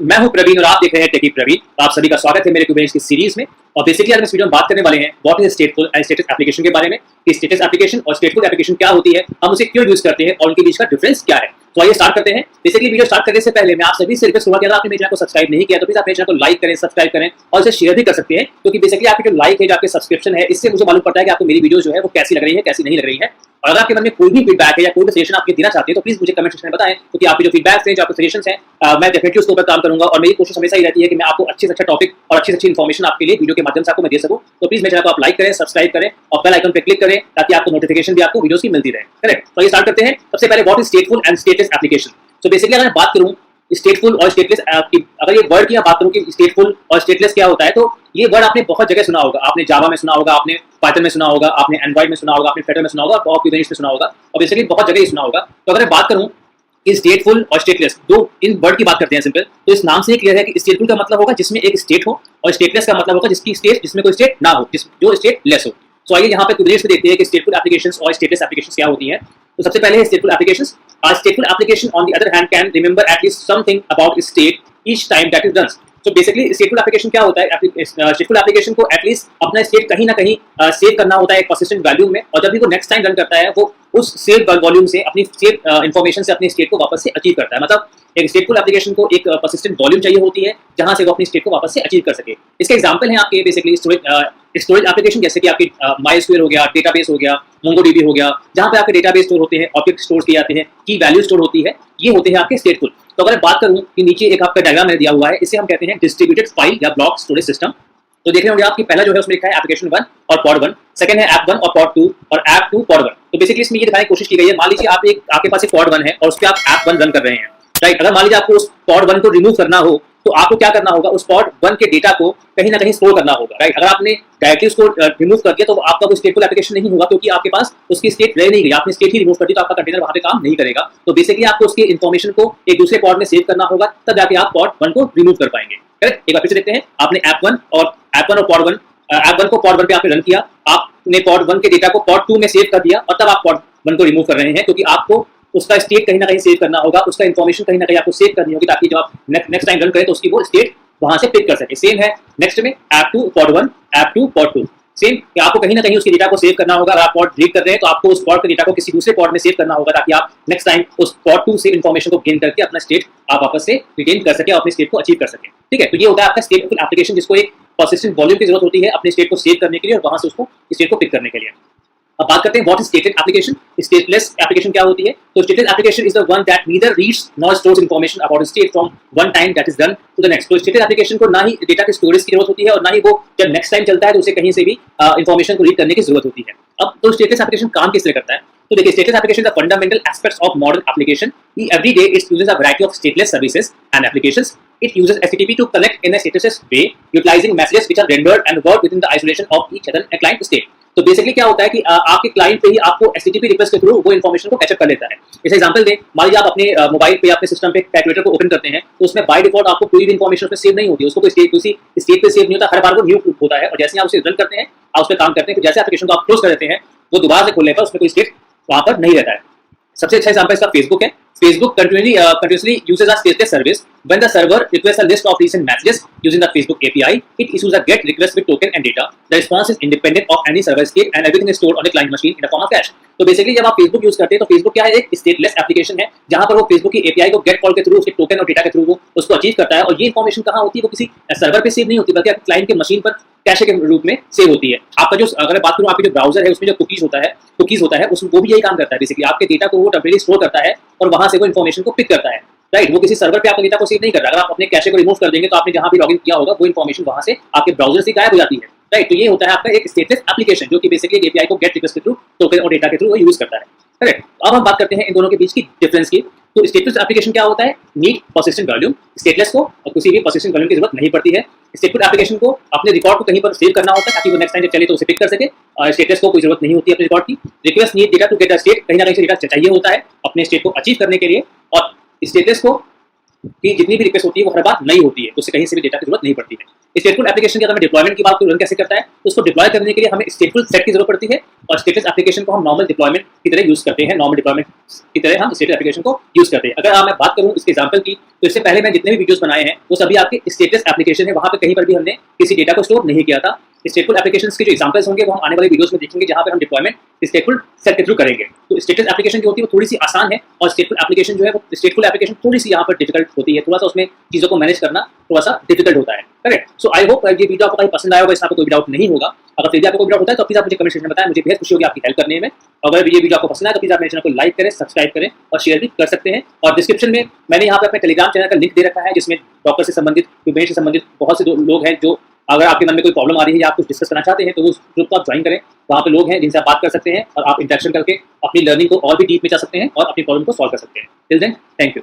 मैं हूं प्रवीण और आप देख रहे हैं टेकी प्रवीण। आप सभी का स्वागत है मेरे कुबेरनेस की सीरीज में। और बेसिकली आज हम इस वीडियो में बात करने वाले हैं what is स्टेटफुल and status application के बारे में कि स्टेटस एप्लीकेशन और स्टेटफुल एप्लीकेशन क्या होती है, हम उसे क्यों यूज करते हैं और उनके बीच का डिफरेंस क्या है। तो आइए स्टार्ट करते हैं। बेसिकली वीडियो स्टार्ट करने से पहले मैं आप सभी से रिक्वेस्ट करूंगा कि अगर आपने मेरे चैनल को सब्सक्राइब नहीं किया तो प्लीज आप मेरे चैनल को लाइक करें, सब्सक्राइब करें और इसे शेयर भी कर सकते हैं, क्योंकि बेसिकली आपकी जो लाइक है, जो आपके सब्सक्रिप्शन है, इससे मुझे मालूम पड़ता है कि आपको मेरी वीडियो जो है वो कैसी लग रही है, कैसी नहीं लग रही है। और अगर आपके मन में कोई भी फीडबैक है या कोई भी सजेशन आप देना चाहते हैं तो प्लीज मुझे कमेंट सेक्शन में बताएं, क्योंकि आपके जो फीडबैक हैं, जो आपके सजेशंस हैं, मैं डेफिनेटली उसके ऊपर काम करूंगा। और मेरी कोशिश हमेशा ही रहती है कि मैं आपको अच्छे से अच्छा टॉपिक और अच्छी से अच्छी इन्फॉर्मेशन आपके लिए वीडियो के माध्यम से आपको मैं दे सकूं। तो प्लीज मेरे चैनल को आप लाइक करें, सब्सक्राइब करें और बेल आइकन पर क्लिक करें ताकि आपको नोटिफिकेशन भी आपको वीडियोस की मिलती रहे। करेक्ट। तो ये स्टार्ट करते हैं। सबसे पहले what is स्टेटफुल and status application. तो बेसिकली अगर मैं बात करूं स्टेटफुल और स्टेटलेस, अगर ये वर्ड की बात करूं कि स्टेटफुल और स्टेटलेस क्या होता है, तो ये वर्ड आपने बहुत जगह सुना होगा। आपने जावा में सुना होगा, आपने पाइथन में सुना होगा, आपने एंड्रॉइड में सुना होगा, आपने फ्लटर में सुना होगा और कुबरनेटिस में सुना होगा, और बेसिकली बहुत जगह ही सुना होगा। तो अगर मैं बात करूं कि स्टेटफुल और स्टेटलेस, दो इन वर्ड की बात करते हैं सिंपल, तो इस नाम से क्लियर है कि स्टेटफुल का मतलब होगा जिसमें एक स्टेट हो और स्टेटलेस का मतलब होगा जिसकी स्टेट जिसमें कोई स्टेट ना हो, जो स्टेट लेस हो। तो आइए यहाँ पे कुबरनेटिस में देखते हैं कि स्टेटफुल एप्लीकेशंस और स्टेटलेस एप्लीकेशंस क्या होती हैं। तो सबसे पहले है स्टेटफुल applications. A stateful application, on the other hand, can remember at least something about its state each time that it runs. तो बेसिकली स्टेटफुल एप्लीकेशन क्या होता है? स्टेटफुल एप्लीकेशन को एटलीस्ट अपना स्टेट कहीं ना कहीं सेव करना होता है एक पर्सिस्टेंट वैल्यू में, और जब भी वो नेक्स्ट टाइम रन करता है वो उस सेव वॉल्यूम से अपनी सेव इंफॉर्मेशन से अपनी स्टेट को वापस से अचीव करता है। मतलब एक स्टेटफुल एप्लीकेशन को एक पर्सिस्टेंट वॉल्यूम चाहिए होती है जहां से वो अपनी स्टेट को वापस से अचीव कर सके। इसके एग्जांपल हैं आपके बेसिकली स्टोरेज एप्लीकेशन, जैसे कि आपकी माइस्क्वेयर हो गया, डेटाबेस हो गया, मोंगोडीबी हो गया, जहां पे आपके डेटाबेस स्टोर होते हैं, ऑब्जेक्ट स्टोर किए जाते हैं, की वैल्यू स्टोर होती है, ये होते हैं आपके स्टेटफुल। तो अगर बात करूं कि नीचे एक आपका डायग्राम मैंने दिया हुआ है, इसे हम कहते हैं डिस्ट्रीब्यूटेड फाइल या ब्लॉक स्टोरेज सिस्टम। तो देख रहे होंगे आपकी पहला जो है उसमें लिखा है एप्लीकेशन 1 और पॉड 1, सेकंड है ऐप 1 और पॉड 2 और ऐप 2 पॉड 1। तो बेसिकली इसमें ये दिखाने की कोशिश की गई है, मान लीजिए आपके पास एक पॉड 1 है और उस पर आप ऐप 1 रन कर रहे हैं, राइट। अगर मान लीजिए आपको उस पॉड 1 को रिमूव करना हो तो आपको क्या करना होगा, उस पॉड 1 के डेटा को कहीं ना कहीं स्टोर करना होगा, राइट। अगर आपने डायरेक्टली उसको रिमूव कर दिया तो आपका वो स्टेटफुल एप्लीकेशन नहीं होगा, क्योंकि आपके पास उसकी स्टेट रह नहीं गई, आपने स्टेट ही रिमूव कर दी तो आपका कंटेनर वहां पे काम नहीं करेगा। तो बेसिकली आपको उसकी इन्फॉर्मेशन को एक दूसरे पॉड में सेव करना होगा, तब जाके आप पॉड 1 को रिमूव कर पाएंगे। करेक्ट। एक बार फिर से देखते हैं। आपने ऐप 1 और पॉड 1, ऐप 1 को पॉड 1 पे आपने रन किया, आपने पॉड 1 के डेटा को पॉड 2 में सेव कर दिया और तब आप पॉड 1 को रिमूव कर रहे हैं, क्योंकि आपको उसका स्टेट कहीं ना कहीं सेव करना होगा, उसका इन्फॉर्मेशन कहीं ना कहीं आपको सेव करनी होगी, ताकि जब आप नेक्स्ट टाइम रन करें तो उसकी वो स्टेट वहां से पिक कर सके। सेम है नेक्स्ट में app 2 pod 1, app 2 pod 2, same कि आपको कहीं ना कहीं उसके डेटा को सेव करना होगा। अगर आप पॉड डिलीट कर रहे हैं तो आपको उस पॉड के डेटा को किसी दूसरे पॉड में सेव करना होगा, ताकि आप नेक्स्ट टाइम उस पॉड 2 से इन्फॉर्मेशन को गेन करके अपना स्टेट आप वापस से रिटेन कर सके और अपनी स्टेट को अचीव कर सके। ठीक है। तो ये होता है आपका स्टेटफुल एप्लीकेशन, जिसको एक पर्सिस्टेंट वॉल्यूम की जरूरत होती है अपने स्टेट को सेव करने के लिए और वहां से उसको स्टेट को पिक करने के लिए। अब बात करते हैं what is stated application. Stateless application क्या होती है? तो stateless application is the one that neither reads nor stores information about state from one time that is done to the next. तो स्टेटेड एप्लीकेशन को ना ही डेटा के storage की जरूरत होती है और ना ही वो जब नेक्स्ट टाइम चलता है तो उसे कहीं से भी इंफॉर्मेशन को रीड करने की जरूरत होती है। अब तो स्टेटलेस एप्लीकेशन काम किस तरह करता है? तो देखिए, stateless application the fundamental aspects of modern application. Every day it uses a variety of stateless services and applications. It uses HTTP to connect in a stateless way, utilizing messages which are rendered and work within the isolation of each other and client state. तो basically क्या होता है कि आपके client पे ही आपको HTTP request के through वो इन्फॉर्मेशन को कैचअप कर लेता है। जैसे एग्जांपल दें, मान लीजिए आप अपने मोबाइल पे, अपने सिस्टम पे कैलकुलेटर को ओपन करते हैं, तो उसमें बाय डिफॉल्ट आपको कोई भी इन्फॉर्मेशन उसमें सेव नहीं होती, उसको कोई स्टेट पे सेव नहीं होता, हर बार वो न्यू होता है। और जैसे आप उसे रन करते हैं, आप उस पर काम करते हैं, तो जैसे एप्लीकेशन को आप क्लोज कर देते हैं, वो दोबारा से खोलने पर उसमें कोई स्टेट वहां पर नहीं रहता है। सबसे अच्छा एग्जांपल इसका फेसबुक है। Facebook continuously uses a stateless service. When the server requests a list of recent messages using the Facebook API, it issues a GET request with token and data. The response is independent of any server state and everything is stored on the client machine in the form of cache. तो basically जब आप Facebook use करते हैं तो Facebook क्या है, एक stateless application है, जहां पर वो Facebook की API को गेट कॉल के थ्रू, उसके टोकन और डेटा के थ्रू वो उसको अचीव करता है। और ये इन्फॉर्मेशन कहाँ होती है? वो किसी सर्वर पे सेव नहीं होती, बल्कि क्लाइंट के मशीन पर कैशे के रूप में सेव होती है। आपका जो, अगर बात करूं, आपकी जो ब्राउजर है उसमें जो कुकीज होता है वो भी यही काम करता है। बेसिकली आपके डेटा को वो टेम्परेरी स्टोर करता है और वहां से वो इन्फॉर्मेशन को पिक करता है, राइट। वो किसी सर्वर पे आपके डेटा को सेव नहीं कर रहा। अगर आप अपने कैशे को रिमूव कर देंगे तो आपने जहां भी लॉगिन किया होगा वो इन्फॉर्मेशन वहां से आपके ब्राउजर से गायब हो जाती है, राइट। तो ये होता है आपका एक स्टेटलेस एप्लीकेशन, जो कि बेसिकली एपीआई को गेट रिक्वेस्ट के थ्रू, टोकन और डेटा के थ्रू वो यूज करता है, करेक्ट। अब हम बात करते हैं इन दोनों के बीच की डिफरेंस की। तो स्टेटलेस एप्लीकेशन क्या होता है? Need persistent volume. स्टेटलेस को किसी भी पर्सिस्टेंट वॉल्यूम की जरूरत नहीं पड़ती है। स्टेटफुल एप्लीकेशन को अपने रिकॉर्ड को कहीं पर सेव करना होता है, ताकि वो नेक्स्ट टाइम जब चले तो उसे पिक कर सके। स्टेटस को कोई जरूरत नहीं होती अपने रिकॉर्ड की। Request need data to get a state, कहीं ना कहीं से डेटा चाहिए होता है अपने स्टेट को अचीव करने के लिए। और स्टेटस को की जितनी भी रिक्वेस्ट होती है वो हर बार नहीं होती है, तो उसे कहीं से भी डेटा की जरूरत नहीं पड़ती है। स्टेटफुल एप्लीकेशन की अगर मैं डिप्लॉयमेंट की बात करूँ, रन कैसे करता है, तो उसको डिप्लॉय करने के लिए हमें स्टेटफुल सेट की जरूरत पड़ती है और स्टेटस एप्लीकेशन को हम नॉर्मल डिप्लॉयमेंट की तरह यूज करते हैं। नॉर्मल डिप्लॉयमेंट की तरह हम स्टेटस एप्लीकेशन को यूज करते हैं। अगर मैं बात करूँ इसके एग्जाम्पल की, तो इससे पहले मैं जितने भी वीडियोस बनाए हैं वो सभी आपके स्टेटस एप्लीकेशन है, वहां पे कहीं पर भी हमने किसी डेटा को स्टोर नहीं किया था। स्टेटफुल एप्लीकेशंस के जो एग्जांपल्स होंगे वो हम आने वाले वीडियोस में देखेंगे, जहां पे हम डिप्लॉयमेंट स्टेटफुल सेट के थ्रू करेंगे। तो स्टेटस एप्लीकेशन जो होती है वो थोड़ी सी आसान है और स्टेटफुल एप्लीकेशन जो है वो स्टेटफुल एप्लीकेशन थोड़ी सी यहाँ पर डिफिकल्ट होती है, थोड़ा सा उसमें चीजों को मैनेज करना थोड़ा सा डिफिकल्ट होता है। करेक्ट। सो आई होप ये वीडियो आपको कहीं पसंद आया होगा, इसमें आपको कोई डाउट नहीं होगा। अगर फिर भी आपको कोई डाउट होता है तो प्लीज आप मुझे कमेंट सेक्शन में बताएं, मुझे बेहद खुशी होगी आपकी हेल्प करने में। अगर ये वीडियो आपको पसंद आए तो प्लीज आप मेरे चैनल को लाइक करें, सब्सक्राइब करें और शेयर भी कर सकते हैं। और डिस्क्रिप्शन में मैंने यहाँ पे अपने टेलीग्राम चैनल का लिंक दे रखा है, जिसमें डॉक्टर से संबंधित, क्यूबेट से संबंधित बहुत से लोग हैं जो अगर आपके मन में कोई प्रॉब्लम आ रही है या आप कुछ डिस्कस करना चाहते हैं तो उस ग्रुप को आप ज्वाइन करें। वहाँ पे लोग हैं जिनसे आप बात कर सकते हैं और आप इंटरेक्शन करके अपनी लर्निंग को और भी डीप में जा सकते हैं और अपनी प्रॉब्लम को सॉल्व कर सकते हैं। Till then, thank you.